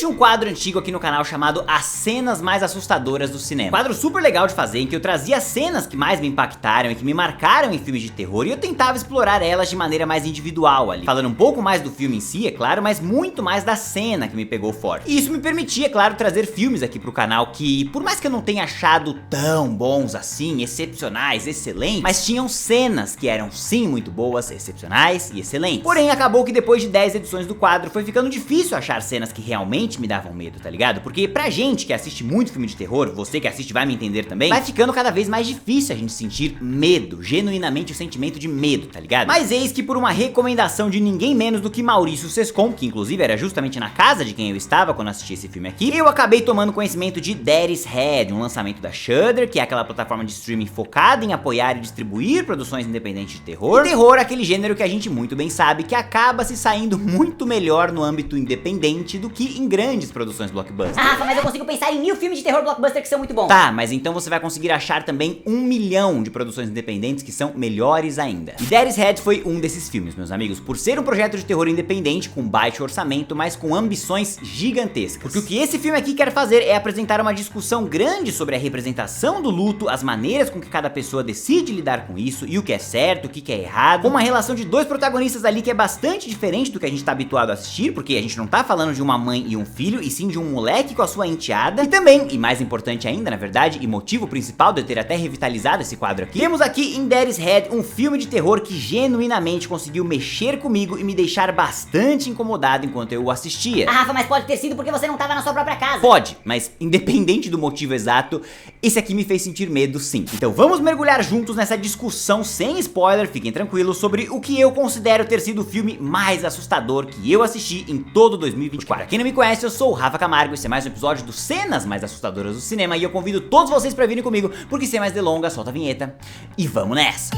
Existe um quadro antigo aqui no canal chamado As Cenas Mais Assustadoras do Cinema. Quadro super legal de fazer, em que eu trazia as cenas que mais me impactaram e que me marcaram em filmes de terror, e eu tentava explorar elas de maneira mais individual ali, falando um pouco mais do filme em si, é claro, mas muito mais da cena que me pegou forte. E isso me permitia, claro, trazer filmes aqui pro canal que, por mais que eu não tenha achado tão bons assim, excepcionais, excelentes, mas tinham cenas que eram sim muito boas, excepcionais e excelentes. Porém, acabou que depois de 10 edições do quadro foi ficando difícil achar cenas que realmente me davam medo, tá ligado? Porque pra gente que assiste muito filme de terror, você que assiste vai me entender também, vai ficando cada vez mais difícil a gente sentir medo, genuinamente o sentimento de medo, tá ligado? Mas eis que por uma recomendação de ninguém menos do que Maurício Sescon, que inclusive era justamente na casa de quem eu estava quando assisti esse filme aqui, eu acabei tomando conhecimento de Daddy's Head, um lançamento da Shudder, que é aquela plataforma de streaming focada em apoiar e distribuir produções independentes de terror. E terror é aquele gênero que a gente muito bem sabe que acaba se saindo muito melhor no âmbito independente do que em grandes produções blockbuster. Rafa, mas eu consigo pensar em 1000 filmes de terror blockbuster que são muito bons. Tá, mas então você vai conseguir achar também 1 milhão de produções independentes que são melhores ainda. E Daddy's Head foi um desses filmes, meus amigos, por ser um projeto de terror independente com baixo orçamento, mas com ambições gigantescas. Porque o que esse filme aqui quer fazer é apresentar uma discussão grande sobre a representação do luto, as maneiras com que cada pessoa decide lidar com isso, e o que é certo, o que é errado, com uma relação de dois protagonistas ali que é bastante diferente do que a gente tá habituado a assistir, porque a gente não tá falando de uma mãe e um filho, e sim de um moleque com a sua enteada. E também, e mais importante ainda, na verdade, e motivo principal de eu ter até revitalizado esse quadro aqui, temos aqui em Daddy's Head um filme de terror que genuinamente conseguiu mexer comigo e me deixar bastante incomodado enquanto eu o assistia. Rafa, mas pode ter sido porque você não tava na sua própria casa. Pode, mas independente do motivo exato, esse aqui me fez sentir medo sim. Então vamos mergulhar juntos nessa discussão sem spoiler, fiquem tranquilos, sobre o que eu considero ter sido o filme mais assustador que eu assisti em todo 2024. Pra quem não me conhece, eu sou o Rafa Camargo, esse é mais um episódio do Cenas Mais Assustadoras do Cinema, e eu convido todos vocês pra virem comigo, porque sem mais delongas, solta a vinheta e vamos nessa!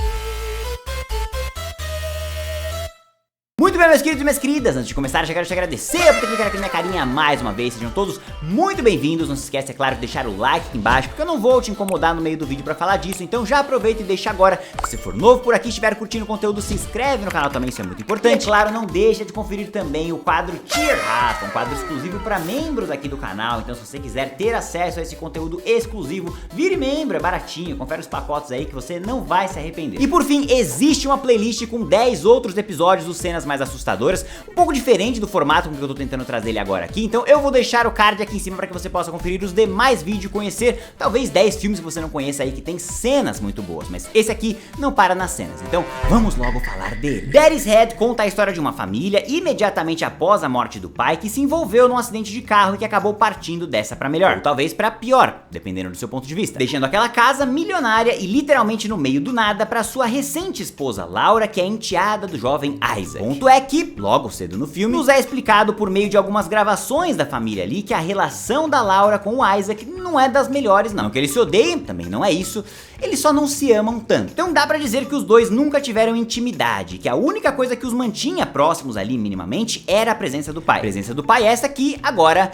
Muito bem, meus queridos e minhas queridas, antes de começar, já quero te agradecer por ter clicado aqui na minha carinha mais uma vez. Sejam todos muito bem-vindos. Não se esquece, é claro, de deixar o like aqui embaixo, porque eu não vou te incomodar no meio do vídeo pra falar disso. Então já aproveita e deixa agora. Se você for novo por aqui e estiver curtindo o conteúdo, se inscreve no canal também, isso é muito importante. E, claro, não deixa de conferir também o quadro Cheer Rafa, um quadro exclusivo para membros aqui do canal. Então se você quiser ter acesso a esse conteúdo exclusivo, vire membro, é baratinho, confere os pacotes aí que você não vai se arrepender. E por fim, existe uma playlist com 10 outros episódios dos Cenas Mais Assustadoras, um pouco diferente do formato com que eu tô tentando trazer ele agora aqui, então eu vou deixar o card aqui em cima para que você possa conferir os demais vídeos e conhecer talvez 10 filmes que você não conheça aí que tem cenas muito boas, mas esse aqui não para nas cenas, então vamos logo falar dele. Daddy's Head conta a história de uma família imediatamente após a morte do pai que se envolveu num acidente de carro e que acabou partindo dessa pra melhor, ou talvez pra pior, dependendo do seu ponto de vista, deixando aquela casa milionária e literalmente no meio do nada pra sua recente esposa Laura, que é enteada do jovem Isaac. Ponto é que, logo cedo no filme, nos é explicado por meio de algumas gravações da família ali que a relação da Laura com o Isaac não é das melhores não, que eles se odeiam, também não é isso, eles só não se amam tanto. Então dá pra dizer que os dois nunca tiveram intimidade, que a única coisa que os mantinha próximos ali minimamente era a presença do pai. A presença do pai é essa que agora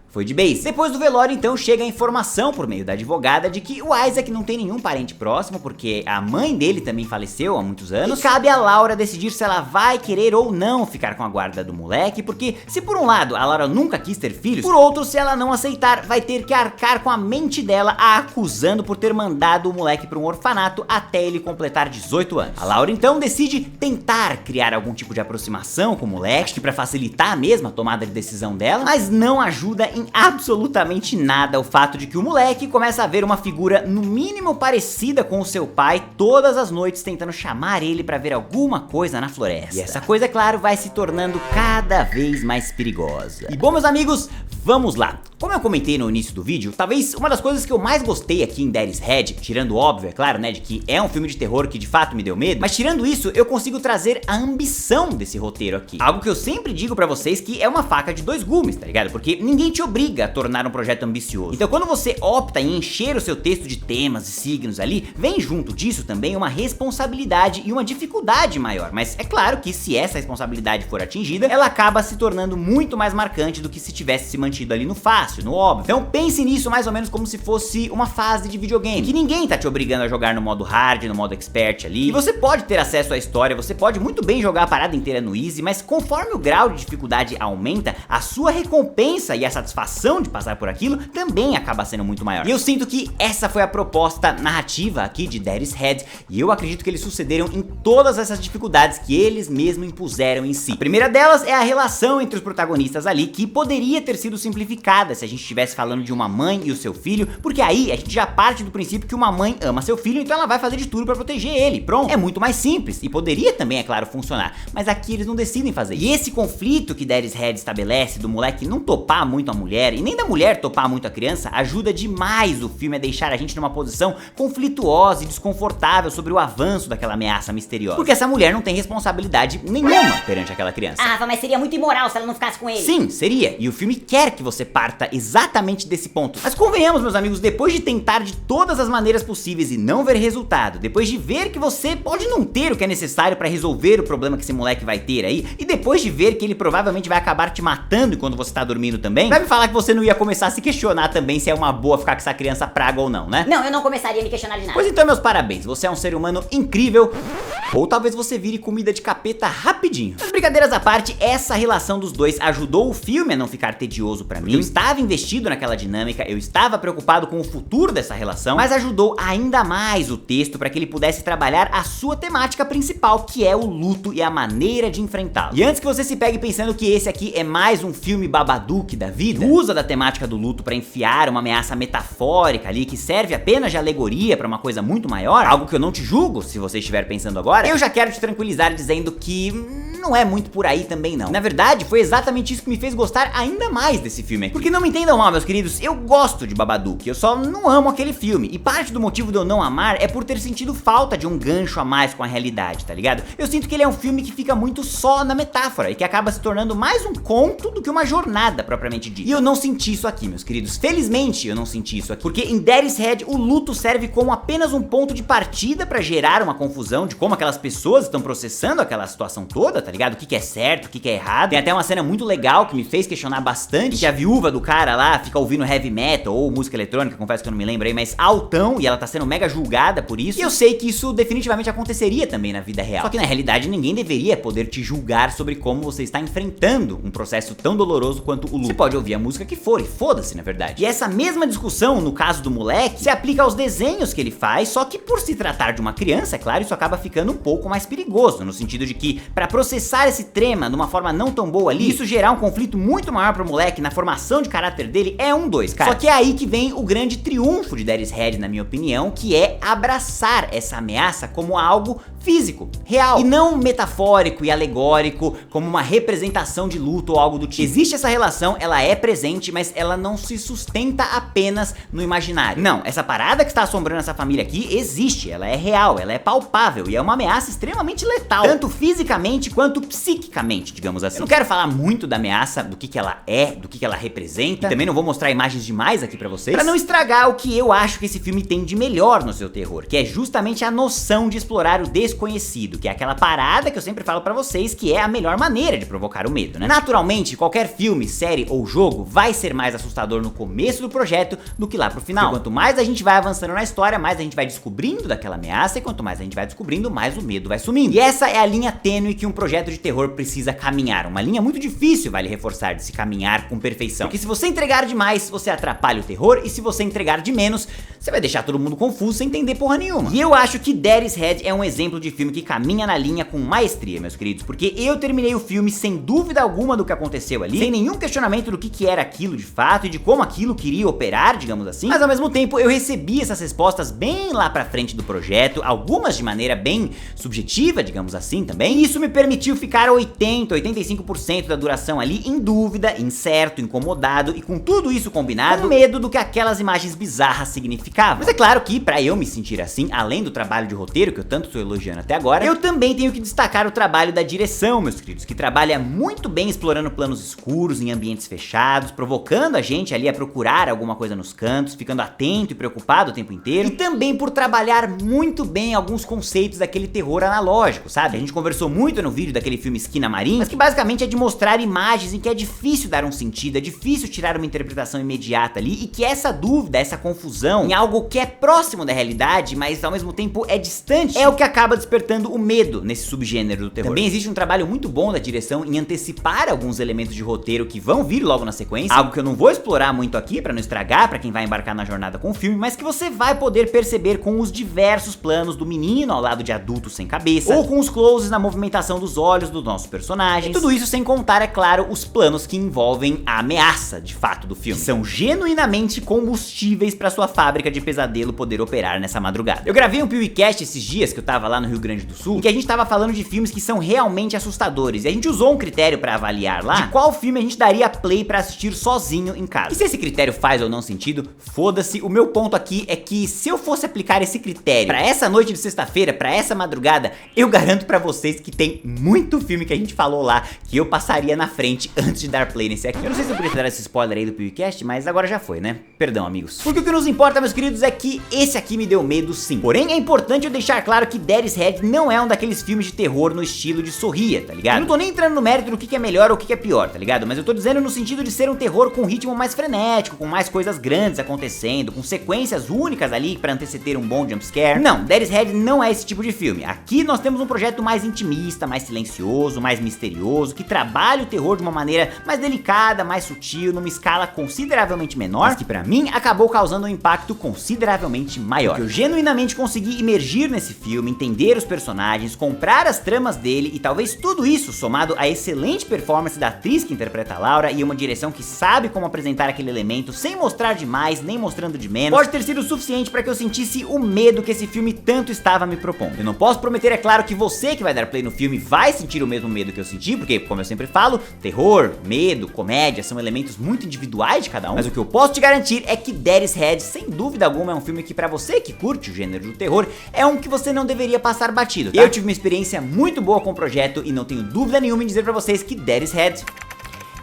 foi de base. Depois do velório, então, chega a informação por meio da advogada de que o Isaac não tem nenhum parente próximo, porque a mãe dele também faleceu há muitos anos, e cabe a Laura decidir se ela vai querer ou não ficar com a guarda do moleque, porque se por um lado a Laura nunca quis ter filhos, por outro, se ela não aceitar, vai ter que arcar com a mente dela, a acusando por ter mandado o moleque para um orfanato até ele completar 18 anos. A Laura então decide tentar criar algum tipo de aproximação com o moleque, acho que pra facilitar mesmo a tomada de decisão dela, mas não ajuda em absolutamente nada o fato de que o moleque começa a ver uma figura no mínimo parecida com o seu pai todas as noites tentando chamar ele pra ver alguma coisa na floresta. E essa coisa, é claro, vai se tornando cada vez mais perigosa. E bom, meus amigos, vamos lá. Como eu comentei no início do vídeo, talvez uma das coisas que eu mais gostei aqui em Daddy's Head, tirando o óbvio, é claro, né, de que é um filme de terror que de fato me deu medo, mas tirando isso, eu consigo trazer a ambição desse roteiro aqui. Algo que eu sempre digo pra vocês que é uma faca de dois gumes, tá ligado? Porque ninguém te obriga a tornar um projeto ambicioso. Então quando você opta em encher o seu texto de temas e signos ali, vem junto disso também uma responsabilidade e uma dificuldade maior, mas é claro que se essa responsabilidade for atingida, ela acaba se tornando muito mais marcante do que se tivesse se mantido ali no fácil, no óbvio. Então pense nisso mais ou menos como se fosse uma fase de videogame, que ninguém tá te obrigando a jogar no modo hard, no modo expert ali, e você pode ter acesso à história, você pode muito bem jogar a parada inteira no easy, mas conforme o grau de dificuldade aumenta, a sua recompensa e a satisfação de passar por aquilo também acaba sendo muito maior. E eu sinto que essa foi a proposta narrativa aqui de Daddy's Head, e eu acredito que eles sucederam em todas essas dificuldades que eles mesmos impuseram em si. A primeira delas é a relação entre os protagonistas ali, que poderia ter sido simplificada se a gente estivesse falando de uma mãe e o seu filho, porque aí a gente já parte do princípio que uma mãe ama seu filho, então ela vai fazer de tudo pra proteger ele, pronto. É muito mais simples, e poderia também, é claro, funcionar, mas aqui eles não decidem fazer isso. E esse conflito que Daddy's Head estabelece do moleque não topar muito a mulher, e nem da mulher topar muito a criança, ajuda demais o filme a deixar a gente numa posição conflituosa e desconfortável sobre o avanço daquela ameaça misteriosa, porque essa mulher não tem responsabilidade nenhuma perante aquela criança. Ah, Rafa, mas seria muito imoral se ela não ficasse com ele. Sim, seria, e o filme quer que você parta exatamente desse ponto. Mas convenhamos, meus amigos, depois de tentar de todas as maneiras possíveis e não ver resultado, depois de ver que você pode não ter o que é necessário pra resolver o problema que esse moleque vai ter aí, e depois de ver que ele provavelmente vai acabar te matando enquanto você tá dormindo também, vai me falar que você não ia começar a se questionar também se é uma boa ficar com essa criança praga ou não, né? Não, eu não começaria a me questionar de nada. Pois então, meus parabéns, você é um ser humano incrível, ou talvez você vire comida de capeta rapidinho. Mas brincadeiras à parte, essa relação dos dois ajudou o filme a não ficar tedioso pra mim. Eu estava investido naquela dinâmica, eu estava preocupado com o futuro dessa relação, mas ajudou ainda mais o texto pra que ele pudesse trabalhar a sua temática principal, que é o luto e a maneira de enfrentá-lo. E antes que você se pegue pensando que esse aqui é mais um filme Babadook da vida, usa da temática do luto pra enfiar uma ameaça metafórica ali, que serve apenas de alegoria pra uma coisa muito maior, algo que eu não te julgo se você estiver pensando agora, eu já quero te tranquilizar dizendo que não é muito por aí também não. Na verdade, foi exatamente isso que me fez gostar ainda mais desse filme aqui. Porque não me entendam mal, meus queridos, eu gosto de Babadook, eu só não amo aquele filme, e parte do motivo de eu não amar é por ter sentido falta de um gancho a mais com a realidade, tá ligado? Eu sinto que ele é um filme que fica muito só na metáfora, e que acaba se tornando mais um conto do que uma jornada propriamente dita. E eu não senti isso aqui, meus queridos, felizmente eu não senti isso aqui, porque em Daddy's Head o luto serve como apenas um ponto de partida pra gerar uma confusão de como aquelas pessoas estão processando aquela situação toda, tá ligado? O que é certo, o que é errado. Tem até uma cena muito legal que me fez questionar bastante, que a viúva do cara lá fica ouvindo heavy metal ou música eletrônica, confesso que eu não me lembro aí, mas altão, e ela tá sendo mega julgada por isso. E eu sei que isso definitivamente aconteceria também na vida real. Só que na realidade ninguém deveria poder te julgar sobre como você está enfrentando um processo tão doloroso quanto o luto. Você pode ouvir a música que for, e foda-se, na verdade. E essa mesma discussão, no caso do moleque, se aplica aos desenhos que ele faz, só que por se tratar de uma criança, é claro, isso acaba ficando um pouco mais perigoso, no sentido de que, pra processar esse trema de uma forma não tão boa ali, isso gerar um conflito muito maior pro moleque na formação de caráter dele, é um dois, cara. Só que é aí que vem o grande triunfo de Daddy's Head, na minha opinião, que é abraçar essa ameaça como algo físico, real, e não metafórico e alegórico, como uma representação de luto ou algo do tipo. Existe essa relação, ela é presente, mas ela não se sustenta apenas no imaginário. Não, essa parada que está assombrando essa família aqui existe, ela é real, ela é palpável, e é uma ameaça extremamente letal, tanto fisicamente quanto psiquicamente, digamos assim. Eu não quero falar muito da ameaça, do que ela é, do que ela representa, e também não vou mostrar imagens demais aqui pra vocês, pra não estragar o que eu acho que esse filme tem de melhor no seu terror, que é justamente a noção de explorar o desconhecido, que é aquela parada que eu sempre falo pra vocês que é a melhor maneira de provocar o medo, né? Naturalmente, qualquer filme, série ou jogo vai ser mais assustador no começo do projeto do que lá pro final. E quanto mais a gente vai avançando na história, mais a gente vai descobrindo daquela ameaça, e quanto mais a gente vai descobrindo, mais o medo vai sumindo. E essa é a linha tênue que um projeto de terror precisa caminhar, uma linha muito difícil, vale reforçar, de se caminhar com perfeição. Porque se você entregar demais, você atrapalha o terror, e se você entregar de menos, você vai deixar todo mundo confuso sem entender porra nenhuma. E eu acho que Daddy's Head é um exemplo de filme que caminha na linha com maestria, meus queridos, porque eu terminei o filme sem dúvida alguma do que aconteceu ali, sem nenhum questionamento do que era aquilo de fato e de como aquilo queria operar, digamos assim, mas ao mesmo tempo eu recebi essas respostas bem lá pra frente do projeto, algumas de maneira bem subjetiva, digamos assim também, e isso me permitiu permitiu ficar 80, 85% da duração ali em dúvida, incerto, incomodado e com tudo isso combinado, com medo do que aquelas imagens bizarras significavam. Mas é claro que pra eu me sentir assim, além do trabalho de roteiro que eu tanto tô elogiando até agora, eu também tenho que destacar o trabalho da direção, meus queridos, que trabalha muito bem explorando planos escuros em ambientes fechados, provocando a gente ali a procurar alguma coisa nos cantos, ficando atento e preocupado o tempo inteiro, e também por trabalhar muito bem alguns conceitos daquele terror analógico, sabe? A gente conversou muito no vídeo daquele filme Esquina Marim, mas que basicamente é de mostrar imagens em que é difícil dar um sentido, é difícil tirar uma interpretação imediata ali, e que essa dúvida, essa confusão em algo que é próximo da realidade, mas ao mesmo tempo é distante, é o que acaba despertando o medo nesse subgênero do terror. Também existe um trabalho muito bom da direção em antecipar alguns elementos de roteiro que vão vir logo na sequência, algo que eu não vou explorar muito aqui pra não estragar pra quem vai embarcar na jornada com o filme, mas que você vai poder perceber com os diversos planos do menino ao lado de adultos sem cabeça, ou com os closes na movimentação dos olhos dos nossos personagens, e tudo isso sem contar, é claro, os planos que envolvem a ameaça de fato do filme, que são genuinamente combustíveis pra sua fábrica de pesadelo poder operar nessa madrugada. Eu gravei um PewCast esses dias que eu tava lá no Rio Grande do Sul, em que a gente tava falando de filmes que são realmente assustadores, e a gente usou um critério pra avaliar lá de qual filme a gente daria play pra assistir sozinho em casa. E se esse critério faz ou não sentido, foda-se. O meu ponto aqui é que se eu fosse aplicar esse critério pra essa noite de sexta-feira, pra essa madrugada, eu garanto pra vocês que tem muito filme que a gente falou lá que eu passaria na frente antes de dar play nesse aqui. Eu não sei se eu podia dar esse spoiler aí do PewCast, mas agora já foi, né? Perdão, amigos. Porque o que nos importa, meus queridos, é que esse aqui me deu medo sim. Porém, é importante eu deixar claro que Dead's Head não é um daqueles filmes de terror no estilo de Sorria, tá ligado? Eu não tô nem entrando no mérito do que é melhor ou o que é pior, tá ligado? Mas eu tô dizendo no sentido de ser um terror com ritmo mais frenético, com mais coisas grandes acontecendo, com sequências únicas ali pra anteceder um bom jumpscare. Não, Dead's Head não é esse tipo de filme. Aqui nós temos um projeto mais intimista, mais silencioso, mais misterioso, que trabalha o terror de uma maneira mais delicada, mais sutil, numa escala consideravelmente menor, mas que pra mim acabou causando um impacto consideravelmente maior. Porque eu genuinamente consegui imergir nesse filme, entender os personagens, comprar as tramas dele, e talvez tudo isso somado à excelente performance da atriz que interpreta a Laura e uma direção que sabe como apresentar aquele elemento sem mostrar demais, nem mostrando de menos, pode ter sido suficiente para que eu sentisse o medo que esse filme tanto estava me propondo. Eu não posso prometer, é claro, que você que vai dar play no filme vai sentir o mesmo medo que eu senti, porque, como eu sempre falo, terror, medo, comédia são elementos muito individuais de cada um, mas o que eu posso te garantir é que Dead's Head, sem dúvida alguma, é um filme que pra você que curte o gênero do terror, é um que você não deveria passar batido, tá? Eu tive uma experiência muito boa com o projeto e não tenho dúvida nenhuma em dizer pra vocês que Dead's Head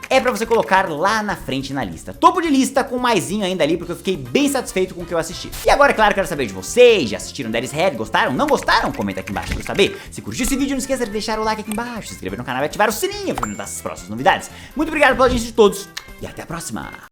é pra você colocar lá na frente na lista. Topo de lista com maisinho ainda ali, porque eu fiquei bem satisfeito com o que eu assisti. E agora, é claro, quero saber de vocês. Já assistiram Dead's Head? Gostaram? Não gostaram? Comenta aqui embaixo pra eu saber. Se curtiu esse vídeo, não esqueça de deixar o like aqui embaixo, se inscrever no canal e ativar o sininho pra não dar as próximas novidades. Muito obrigado pela audiência de todos e até a próxima.